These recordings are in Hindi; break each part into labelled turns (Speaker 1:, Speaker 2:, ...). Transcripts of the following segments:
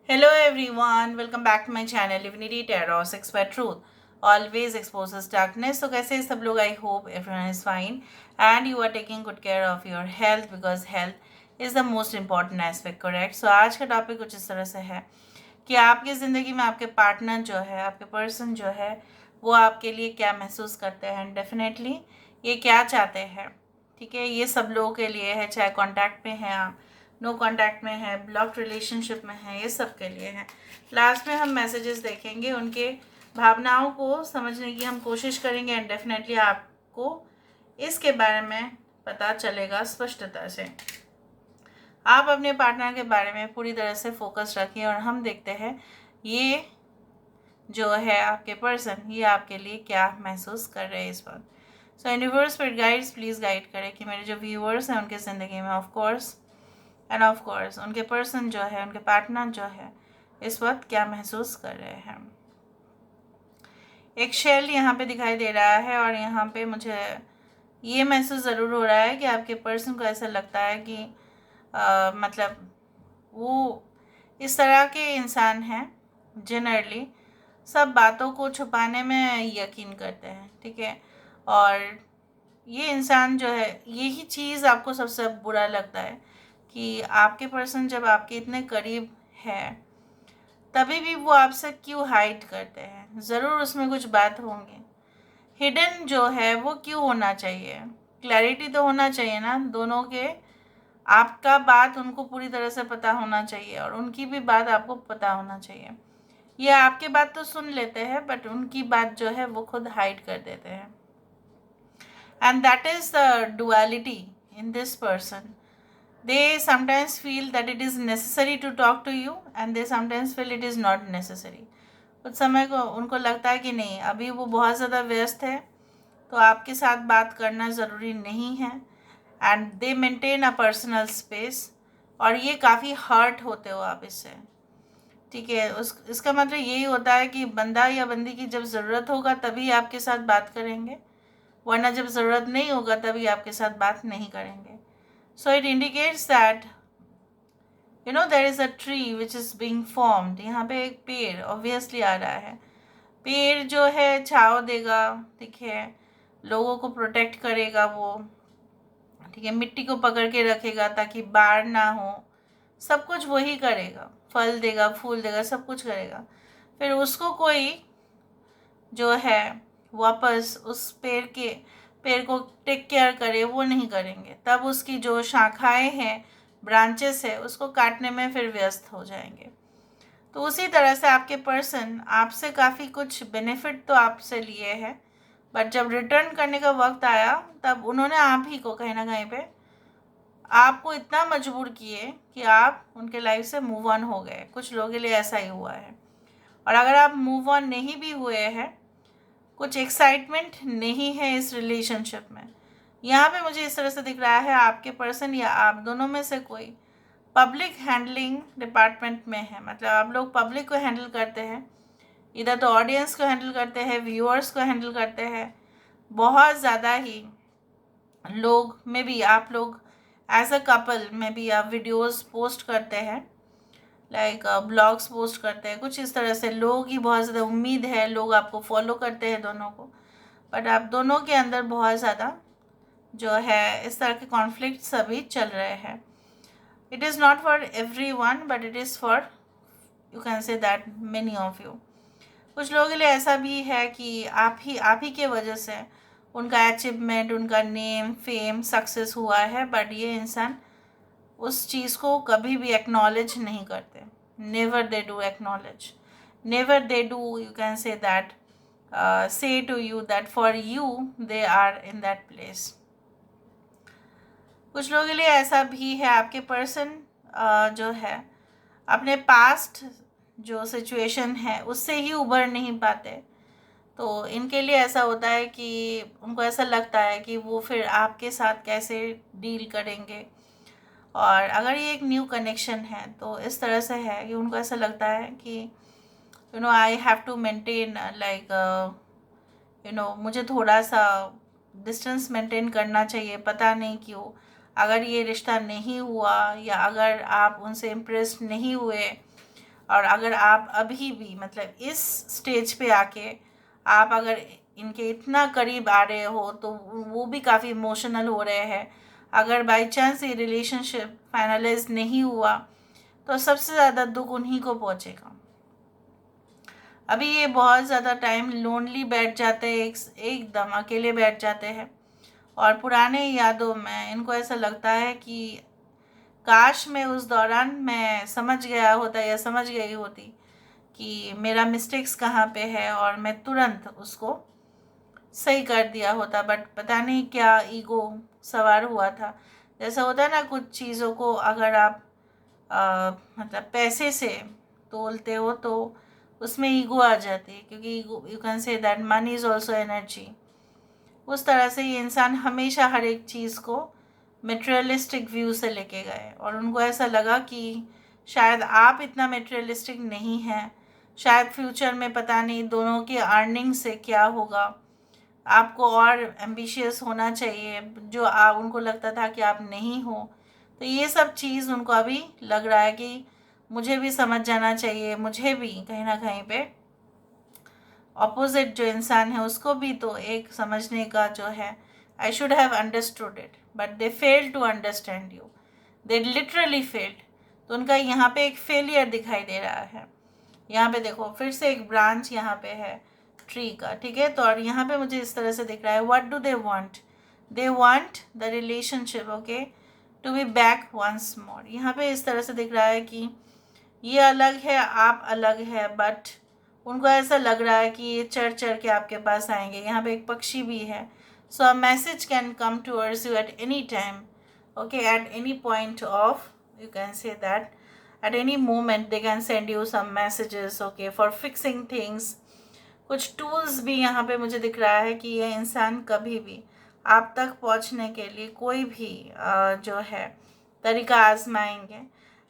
Speaker 1: Hello everyone, welcome back to my channel Divinity Tarot 6 by Truth. Always exposes darkness. So कैसे सब लोग? I hope everyone is fine and you are taking good care of your health because health is the most important aspect, correct? So आज का टॉपिक कुछ इस तरह से है कि आपकी ज़िंदगी में आपके पार्टनर जो है, आपके पर्सन जो है, वो आपके लिए क्या महसूस करते हैं, डेफिनेटली ये क्या चाहते हैं, ठीक है? ये सब लोगों के लिए है, चाहे कांटेक्ट में हैं आप, नो कांटेक्ट में है, ब्लॉक रिलेशनशिप में है, ये सब के लिए है। लास्ट में हम मैसेजेस देखेंगे, उनके भावनाओं को समझने की हम कोशिश करेंगे एंड डेफिनेटली आपको इसके बारे में पता चलेगा स्पष्टता से। आप अपने पार्टनर के बारे में पूरी तरह से फोकस रखिए और हम देखते हैं ये जो है आपके पर्सन, ये आपके लिए क्या महसूस कर रहे हैं इस वक्त। सो universe spirit guides please guide करें कि मेरे जो व्यूअर्स हैं उनके ज़िंदगी में ऑफ कोर्स उनके पर्सन जो है, उनके पार्टनर जो है, इस वक्त क्या महसूस कर रहे हैं। एक शेल यहाँ पे दिखाई दे रहा है और यहाँ पे मुझे ये महसूस ज़रूर हो रहा है कि आपके पर्सन को ऐसा लगता है कि मतलब वो इस तरह के इंसान हैं जनरली सब बातों को छुपाने में यकीन करते हैं, ठीक है? और ये इंसान जो है, यही चीज़ आपको सबसे बुरा लगता है कि आपके पर्सन जब आपके इतने करीब है तभी भी वो आपसे क्यों हाइड करते हैं। ज़रूर उसमें कुछ बात होंगी, हिडन जो है वो क्यों होना चाहिए, क्लैरिटी तो होना चाहिए ना दोनों के। आपका बात उनको पूरी तरह से पता होना चाहिए और उनकी भी बात आपको पता होना चाहिए। ये आपके बात तो सुन लेते हैं बट उनकी बात जो है वो खुद हाइड कर देते हैं and that is the duality in this person. They sometimes feel that it is necessary to talk to you and they sometimes feel it is not necessary. कुछ समय को उनको लगता है कि नहीं, अभी वो बहुत ज़्यादा व्यस्त है तो आपके साथ बात करना ज़रूरी नहीं है and they maintain a personal space. और ये काफ़ी हर्ट होते हो आप इससे, ठीक है? इसका मतलब यही होता है कि बंदा या बंदी की जब ज़रूरत होगा तभी आपके साथ बात करेंगे, वरना जब ज़रूरत नहीं होगा तभी आपके साथ बात नहीं करेंगे। So it indicates that there is a tree which is being formed. यहाँ पे एक पेड़ ऑब्वियसली आ रहा है। पेड़ जो है छाँव देगा, ठीक है, लोगों को प्रोटेक्ट करेगा वो, ठीक है, मिट्टी को पकड़ के रखेगा ताकि बाढ़ ना हो, सब कुछ वही करेगा, फल देगा, फूल देगा, सब कुछ करेगा। फिर उसको कोई जो है वापस उस पेड़ को टेक केयर करे, वो नहीं करेंगे, तब उसकी जो शाखाएं हैं, ब्रांचेस है, उसको काटने में फिर व्यस्त हो जाएंगे। तो उसी तरह से आपके पर्सन आपसे काफ़ी कुछ बेनिफिट तो आपसे लिए हैं बट जब रिटर्न करने का वक्त आया तब उन्होंने आप ही को कहीं ना कहीं पे आपको इतना मजबूर किए कि आप उनके लाइफ से मूव ऑन हो गए। कुछ लोगों के लिए ऐसा ही हुआ है। और अगर आप मूव ऑन नहीं भी हुए हैं, कुछ एक्साइटमेंट नहीं है इस रिलेशनशिप में, यहाँ पे मुझे इस तरह से दिख रहा है आपके पर्सन या आप दोनों में से कोई पब्लिक हैंडलिंग डिपार्टमेंट में है। मतलब आप लोग पब्लिक को हैंडल करते हैं, इधर तो ऑडियंस को हैंडल करते हैं, व्यूअर्स को हैंडल करते हैं, बहुत ज़्यादा ही लोग में भी आप लोग एज अ कपल में भी आप वीडियोस पोस्ट करते हैं, लाइक ब्लॉग्स पोस्ट करते हैं, कुछ इस तरह से। लोगों की बहुत ज़्यादा उम्मीद है, लोग आपको फॉलो करते हैं दोनों को, बट आप दोनों के अंदर बहुत ज़्यादा जो है इस तरह के कॉन्फ्लिक्ट्स अभी चल रहे हैं। It is not for every one but it is for, you can say that, many of you. कुछ लोगों के लिए ऐसा भी है कि आप ही के वजह से उनका अचीवमेंट, उनका नेम, फेम, सक्सेस हुआ है बट ये इंसान उस चीज़ को कभी भी एक्नॉलेज नहीं करते। Never they do acknowledge, never they do, you can say that, say to you that for you they are in that place. कुछ लोगों के लिए ऐसा भी है आपके पर्सन जो है अपने पास्ट जो सिचुएशन है उससे ही उभर नहीं पाते। तो इनके लिए ऐसा होता है कि उनको ऐसा लगता है कि वो फिर आपके साथ कैसे डील करेंगे। और अगर ये एक न्यू कनेक्शन है तो इस तरह से है कि उनको ऐसा लगता है कि I have to maintain, like मुझे थोड़ा सा डिस्टेंस मेंटेन करना चाहिए। पता नहीं क्यों, अगर ये रिश्ता नहीं हुआ या अगर आप उनसे इम्प्रेस्ड नहीं हुए और अगर आप अभी भी मतलब इस स्टेज पे आके आप अगर इनके इतना करीब आ रहे हो तो वो भी काफ़ी इमोशनल हो रहे हैं। अगर बाई चांस ये रिलेशनशिप फाइनलाइज नहीं हुआ तो सबसे ज़्यादा दुख उन्हीं को पहुँचेगा। अभी ये बहुत ज़्यादा टाइम लोनली बैठ जाते हैं, एकदम अकेले बैठ जाते हैं और पुराने यादों में इनको ऐसा लगता है कि काश मैं उस दौरान मैं समझ गया होता या समझ गई होती कि मेरा मिस्टेक्स कहाँ पे है और मैं तुरंत उसको सही कर दिया होता। बट पता नहीं क्या ईगो सवार हुआ था। जैसा होता है ना, कुछ चीज़ों को अगर आप मतलब पैसे से तोलते हो तो उसमें ईगो आ जाती है, क्योंकि ego, you can say that money is also energy. उस तरह से ये इंसान हमेशा हर एक चीज़ को मटेरियलिस्टिक व्यू से लेके गए और उनको ऐसा लगा कि शायद आप इतना मटेरियलिस्टिक नहीं हैं, शायद फ्यूचर में पता नहीं दोनों की अर्निंग से क्या होगा, आपको और एम्बिशियस होना चाहिए जो उनको लगता था कि आप नहीं हो। तो ये सब चीज़ उनको अभी लग रहा है कि मुझे भी समझ जाना चाहिए, मुझे भी कहीं ना कहीं पे ऑपोजिट जो इंसान है उसको भी तो एक समझने का जो है, I should have understood it but they fail to understand you, they literally failed. तो उनका यहाँ पे एक फेलियर दिखाई दे रहा है। यहाँ पे देखो फिर से एक ब्रांच यहाँ पे है ट्री का, ठीक है। तो और यहाँ पे मुझे इस तरह से दिख रहा है, what do they want the relationship okay to be back once more. यहाँ पे इस तरह से दिख रहा है कि ये अलग है, आप अलग है, बट उनको ऐसा लग रहा है कि ये चढ़ चढ़ के आपके पास आएंगे। यहाँ पे एक पक्षी भी है। So a message can come towards you at any time, okay, at any point of, you can say that at any moment they can send you some messages, okay, for fixing things। कुछ टूल्स भी यहाँ पे मुझे दिख रहा है कि ये इंसान कभी भी आप तक पहुँचने के लिए कोई भी जो है तरीका आजमाएंगे।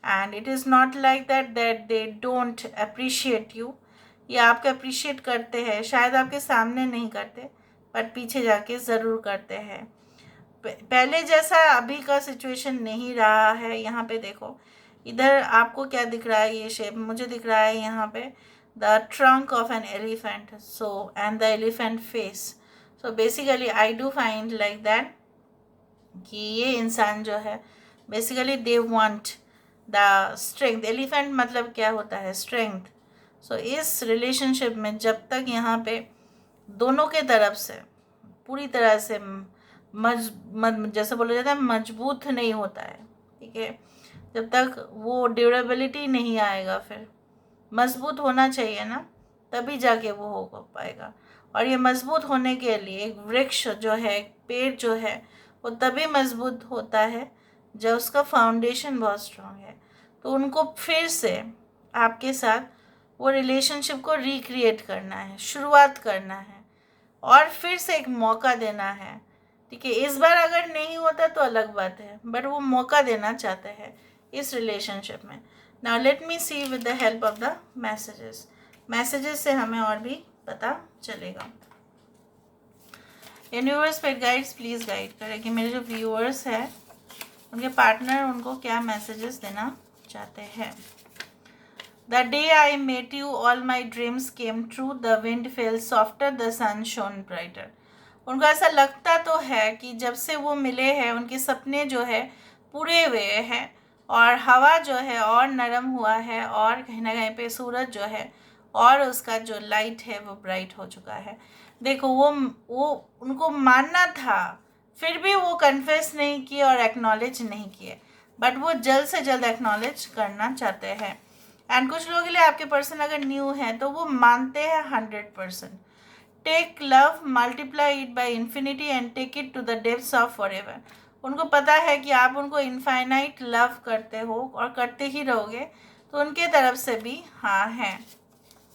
Speaker 1: And it is not like that they don't appreciate you. ये आपको अप्रिशिएट करते हैं, शायद आपके सामने नहीं करते बट पीछे जाके ज़रूर करते हैं। पहले जैसा अभी का सिचुएशन नहीं रहा है। यहाँ पे देखो, इधर आपको क्या दिख रहा है, ये शेप मुझे दिख रहा है यहाँ पे the trunk of an elephant, so and the elephant face. So basically I do find like that कि ये इंसान जो है basically they want the strength. Elephant मतलब क्या होता है, स्ट्रेंथ। सो इस रिलेशनशिप में जब तक यहाँ पे दोनों के तरफ से पूरी तरह से जैसे बोला जाता है मजबूत नहीं होता है, ठीक है, जब तक वो ड्यूरेबिलिटी नहीं आएगा, फिर मजबूत होना चाहिए ना, तभी जाके वो हो पाएगा। और ये मजबूत होने के लिए एक वृक्ष जो है, एक पेड़ जो है, वो तभी मजबूत होता है जब उसका फाउंडेशन बहुत स्ट्रांग है। तो उनको फिर से आपके साथ वो रिलेशनशिप को रिक्रिएट करना है, शुरुआत करना है और फिर से एक मौका देना है, ठीक है। इस बार अगर नहीं होता तो अलग बात है, बट वो मौका देना चाहते हैं इस रिलेशनशिप में। Now let me see with the help of the messages से हमें और भी पता चलेगा। Universe paid guides please guide करें कि मेरे जो व्यूअर्स हैं उनके पार्टनर उनको क्या मैसेजेस देना चाहते हैं। The day I met you, all my dreams came true. The wind fell softer, the sun shone brighter. उनको ऐसा लगता तो है कि जब से वो मिले हैं उनके सपने जो है पूरे हुए हैं और हवा जो है और नरम हुआ है और कहीं ना कहीं पे सूरज जो है और उसका जो लाइट है वो ब्राइट हो चुका है। देखो वो उनको मानना था, फिर भी वो कन्फेस नहीं किए और एक्नॉलेज नहीं किए, बट वो जल्द से जल्द एक्नॉलेज करना चाहते हैं। एंड कुछ लोगों के लिए आपके पर्सन अगर न्यू है तो वो मानते हैं 100%। Take love, multiply it by infinity and take it to the depths of forever. उनको पता है कि आप उनको इनफाइनाइट लव करते हो और करते ही रहोगे, तो उनके तरफ से भी हाँ है।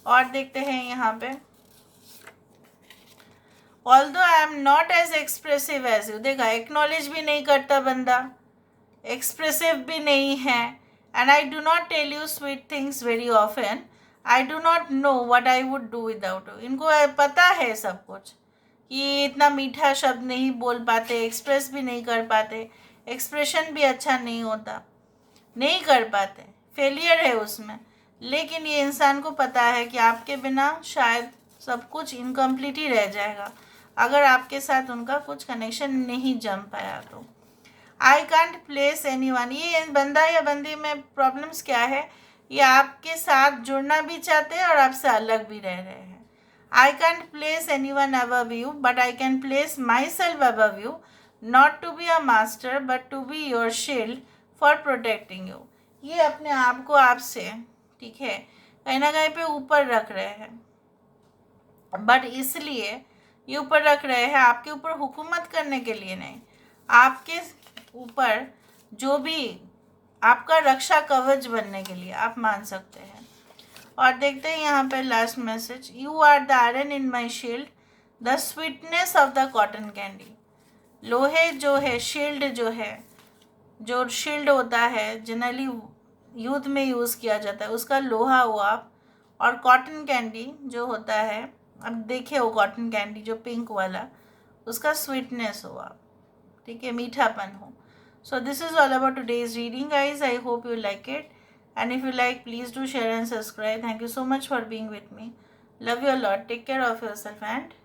Speaker 1: और देखते हैं यहाँ पे, although I am not as expressive as you. देखा, एक्नॉलेज भी नहीं करता बंदा, एक्सप्रेसिव भी नहीं है, and I do not tell you sweet things very often, I do not know what I would do without you. इनको पता है सब कुछ कि इतना मीठा शब्द नहीं बोल पाते, एक्सप्रेस भी नहीं कर पाते, एक्सप्रेशन भी अच्छा नहीं होता, नहीं कर पाते, फेलियर है उसमें, लेकिन ये इंसान को पता है कि आपके बिना शायद सब कुछ इनकम्प्लीट ही रह जाएगा, अगर आपके साथ उनका कुछ कनेक्शन नहीं जम पाया तो। आई कांट प्लेस एनीवन, ये बंदा या बंदी में प्रॉब्लम्स क्या है, ये आपके साथ जुड़ना भी चाहते हैं और आपसे अलग भी रह रहे हैं। I can't place anyone above you but I can place myself above you, not to be a master but to be your shield for protecting you. ये अपने आप को आपसे, ठीक है, कहीं ना कहीं पे ऊपर रख रहे हैं, बट इसलिए ये ऊपर रख रहे हैं आपके ऊपर हुकूमत करने के लिए नहीं, आपके ऊपर जो भी आपका रक्षा कवच बनने के लिए आप मान सकते हैं। और देखते हैं यहाँ पे last message, you are the iron in my shield, the sweetness of the cotton candy. लोहे जो है, शील्ड जो है, जो शील्ड होता है जनरली युद्ध में यूज़ किया जाता है, उसका लोहा हो आप, और कॉटन कैंडी जो होता है, अब देखिए वो कॉटन कैंडी जो पिंक वाला, उसका स्वीटनेस हो आप, ठीक है, मीठापन हो। So this is all about today's reading guys, I hope you like it, and if you like, please do share and subscribe. Thank you so much for being with me. Love you a lot. Take care of yourself and